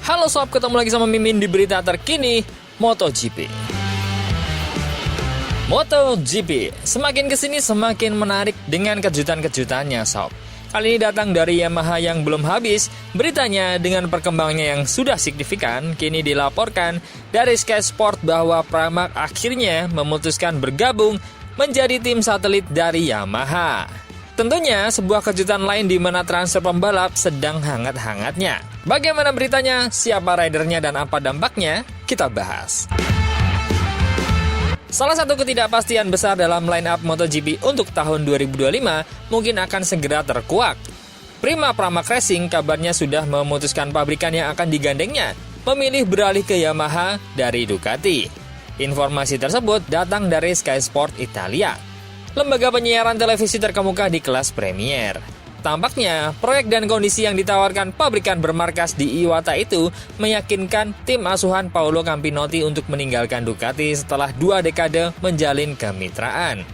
Halo sob, ketemu lagi sama Mimin di berita terkini MotoGP. MotoGP semakin kesini semakin menarik dengan kejutan-kejutannya sob. Kali ini datang dari Yamaha yang belum habis. Beritanya dengan perkembangannya yang sudah signifikan, kini dilaporkan dari Sky Sport bahwa Pramac akhirnya memutuskan bergabung menjadi tim satelit dari Yamaha. Tentunya sebuah kejutan lain di mana transfer pembalap sedang hangat-hangatnya. Bagaimana beritanya, siapa ridernya dan apa dampaknya? Kita bahas. Salah satu ketidakpastian besar dalam line-up MotoGP untuk tahun 2025 mungkin akan segera terkuak. Prima Pramac Racing kabarnya sudah memutuskan pabrikan yang akan digandengnya memilih beralih ke Yamaha dari Ducati. Informasi tersebut datang dari Sky Sport Italia, lembaga penyiaran televisi terkemuka di kelas Premier. Tampaknya, proyek dan kondisi yang ditawarkan pabrikan bermarkas di Iwata itu meyakinkan tim asuhan Paolo Campinotti untuk meninggalkan Ducati setelah 2 dekade menjalin kemitraan.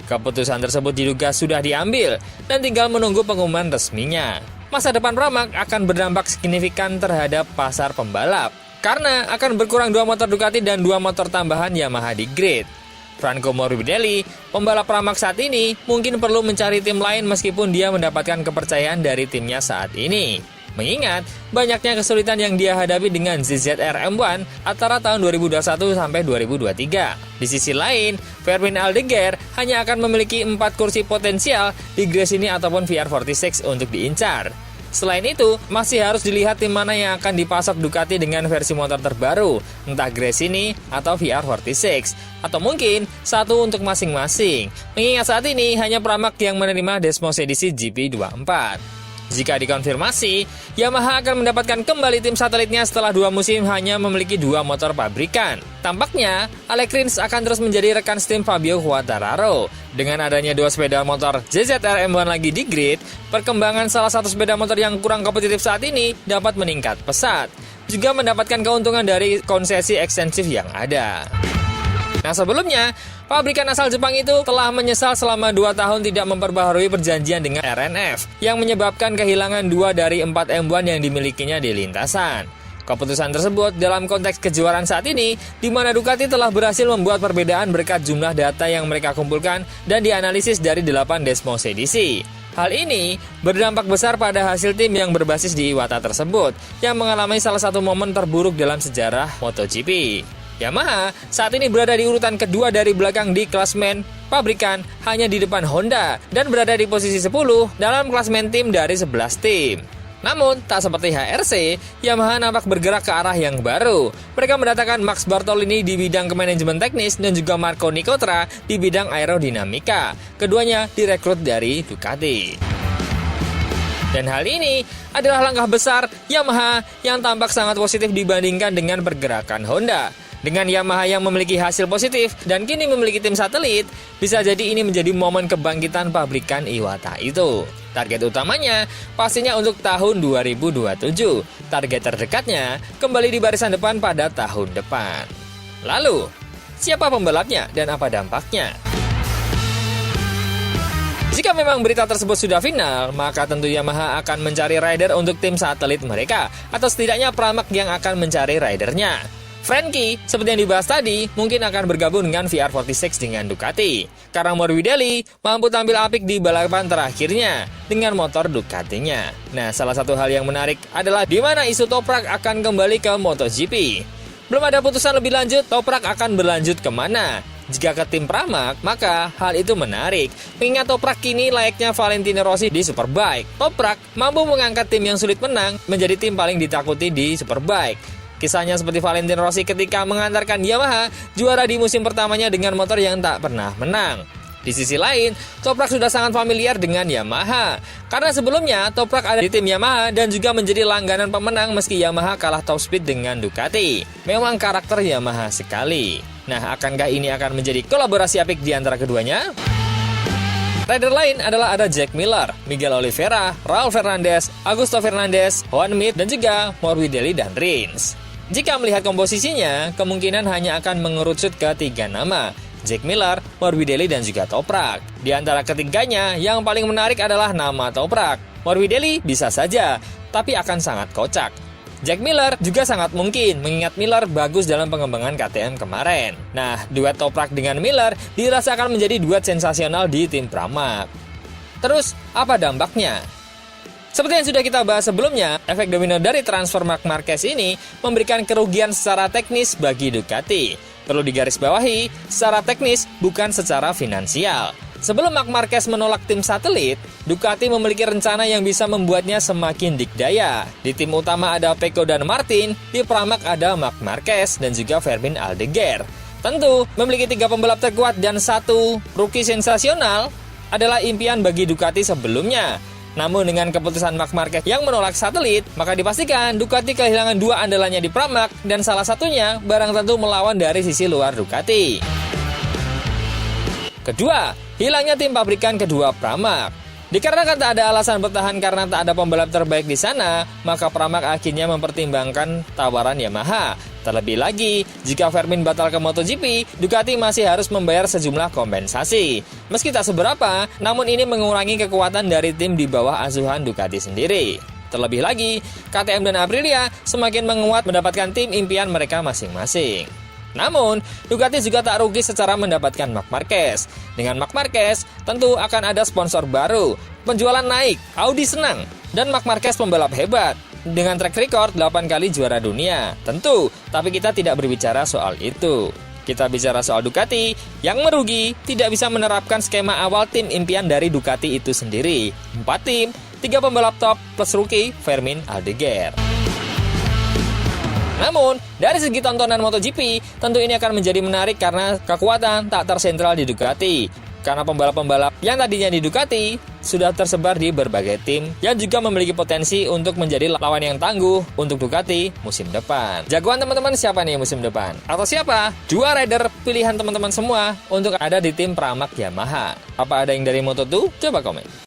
Keputusan tersebut diduga sudah diambil dan tinggal menunggu pengumuman resminya. Masa depan Pramac akan berdampak signifikan terhadap pasar pembalap, karena akan berkurang 2 motor Ducati dan 2 motor tambahan Yamaha di grid. Franco Morbidelli, pembalap Pramac saat ini, mungkin perlu mencari tim lain meskipun dia mendapatkan kepercayaan dari timnya saat ini. Mengingat banyaknya kesulitan yang dia hadapi dengan ZZR M1 antara tahun 2021 sampai 2023. Di sisi lain, Fermin Aldeguer hanya akan memiliki 4 kursi potensial di Gresini ataupun VR46 untuk diincar. Selain itu, masih harus dilihat tim mana yang akan dipasok Ducati dengan versi motor terbaru, entah Gresini atau VR46, atau mungkin satu untuk masing-masing. Mengingat saat ini hanya Pramac yang menerima Desmos edisi GP24. Jika dikonfirmasi, Yamaha akan mendapatkan kembali tim satelitnya setelah 2 musim hanya memiliki 2 motor pabrikan. Tampaknya, Alex Rins akan terus menjadi rekan tim Fabio Quartararo. Dengan adanya 2 sepeda motor ZZR M1 lagi di grid, perkembangan salah satu sepeda motor yang kurang kompetitif saat ini dapat meningkat pesat. Juga mendapatkan keuntungan dari konsesi ekstensif yang ada. Nah sebelumnya, pabrikan asal Jepang itu telah menyesal selama 2 tahun tidak memperbaharui perjanjian dengan RNF yang menyebabkan kehilangan 2 dari 4 M1 yang dimilikinya di lintasan. Keputusan tersebut dalam konteks kejuaraan saat ini, di mana Ducati telah berhasil membuat perbedaan berkat jumlah data yang mereka kumpulkan dan dianalisis dari 8 Desmos edisi. Hal ini berdampak besar pada hasil tim yang berbasis di Iwata tersebut, yang mengalami salah satu momen terburuk dalam sejarah MotoGP. Yamaha saat ini berada di urutan kedua dari belakang di klasmen pabrikan, hanya di depan Honda, dan berada di posisi 10 dalam klasmen tim dari 11 tim. Namun, tak seperti HRC, Yamaha nampak bergerak ke arah yang baru. Mereka mendatangkan Max Bartolini di bidang manajemen teknis dan juga Marco Nicotra di bidang aerodinamika. Keduanya direkrut dari Ducati. Dan hal ini adalah langkah besar Yamaha yang tampak sangat positif dibandingkan dengan pergerakan Honda. Dengan Yamaha yang memiliki hasil positif dan kini memiliki tim satelit, bisa jadi ini menjadi momen kebangkitan pabrikan Iwata itu. Target utamanya pastinya untuk tahun 2027. Target terdekatnya kembali di barisan depan pada tahun depan. Lalu, siapa pembalapnya dan apa dampaknya? Jika memang berita tersebut sudah final, maka tentu Yamaha akan mencari rider untuk tim satelit mereka, atau setidaknya Pramac yang akan mencari ridernya. Frankie, seperti yang dibahas tadi, mungkin akan bergabung dengan VR46 dengan Ducati. Karena Morbidelli mampu tampil apik di balapan terakhirnya dengan motor Ducatinya. Nah, salah satu hal yang menarik adalah di mana isu Toprak akan kembali ke MotoGP. Belum ada putusan lebih lanjut, Toprak akan berlanjut kemana? Jika ke tim Pramac, maka hal itu menarik. Mengingat Toprak kini layaknya Valentino Rossi di Superbike. Toprak mampu mengangkat tim yang sulit menang menjadi tim paling ditakuti di Superbike. Kisahnya seperti Valentino Rossi ketika mengantarkan Yamaha juara di musim pertamanya dengan motor yang tak pernah menang. Di sisi lain, Toprak sudah sangat familiar dengan Yamaha. Karena sebelumnya, Toprak ada di tim Yamaha dan juga menjadi langganan pemenang meski Yamaha kalah top speed dengan Ducati. Memang karakter Yamaha sekali. Nah, akankah ini akan menjadi kolaborasi apik di antara keduanya? Rider lain adalah ada Jack Miller, Miguel Oliveira, Raul Fernandez, Augusto Fernandez, Juan Mir, dan juga Morbidelli dan Rins. Jika melihat komposisinya, kemungkinan hanya akan mengerucut ke 3 nama, Jack Miller, Morbidelli, dan juga Toprak. Di antara ketiganya, yang paling menarik adalah nama Toprak. Morbidelli bisa saja, tapi akan sangat kocak. Jack Miller juga sangat mungkin, mengingat Miller bagus dalam pengembangan KTM kemarin. Nah, duet Toprak dengan Miller dirasakan menjadi duet sensasional di tim Pramac. Terus, apa dampaknya? Seperti yang sudah kita bahas sebelumnya, efek domino dari transfer Marc Marquez ini memberikan kerugian secara teknis bagi Ducati. Perlu digarisbawahi, secara teknis bukan secara finansial. Sebelum Marc Marquez menolak tim satelit, Ducati memiliki rencana yang bisa membuatnya semakin dikdaya. Di tim utama ada Pecco dan Martin, di Pramac ada Marc Marquez dan juga Fermin Aldeguer. Tentu, memiliki 3 pembalap terkuat dan 1 rookie sensasional adalah impian bagi Ducati sebelumnya. Namun dengan keputusan Marc Marquez yang menolak satelit, maka dipastikan Ducati kehilangan 2 andalannya di Pramac dan salah satunya barang tentu melawan dari sisi luar Ducati. Kedua, hilangnya tim pabrikan kedua Pramac. Dikarenakan tak ada alasan bertahan karena tak ada pembalap terbaik di sana, maka Pramac akhirnya mempertimbangkan tawaran Yamaha. Terlebih lagi, jika Fermin batal ke MotoGP, Ducati masih harus membayar sejumlah kompensasi. Meski tak seberapa, namun ini mengurangi kekuatan dari tim di bawah asuhan Ducati sendiri. Terlebih lagi, KTM dan Aprilia semakin menguat mendapatkan tim impian mereka masing-masing. Namun, Ducati juga tak rugi secara mendapatkan Marc Marquez. Dengan Marc Marquez, tentu akan ada sponsor baru, penjualan naik, Audi senang, dan Marc Marquez pembalap hebat. Dengan track record 8 kali juara dunia. Tentu, tapi kita tidak berbicara soal itu. Kita bicara soal Ducati, yang merugi tidak bisa menerapkan skema awal tim impian dari Ducati itu sendiri. 4 tim, 3 pembalap top plus rookie Fermin Aldeguer. Namun, dari segi tontonan MotoGP, tentu ini akan menjadi menarik karena kekuatan tak tersentral di Ducati. Karena pembalap-pembalap yang tadinya di Ducati sudah tersebar di berbagai tim yang juga memiliki potensi untuk menjadi lawan yang tangguh untuk Ducati musim depan. Jagoan teman-teman siapa nih musim depan? Atau siapa? 2 rider pilihan teman-teman semua untuk ada di tim Pramac Yamaha. Apa ada yang dari Moto2? Coba komen.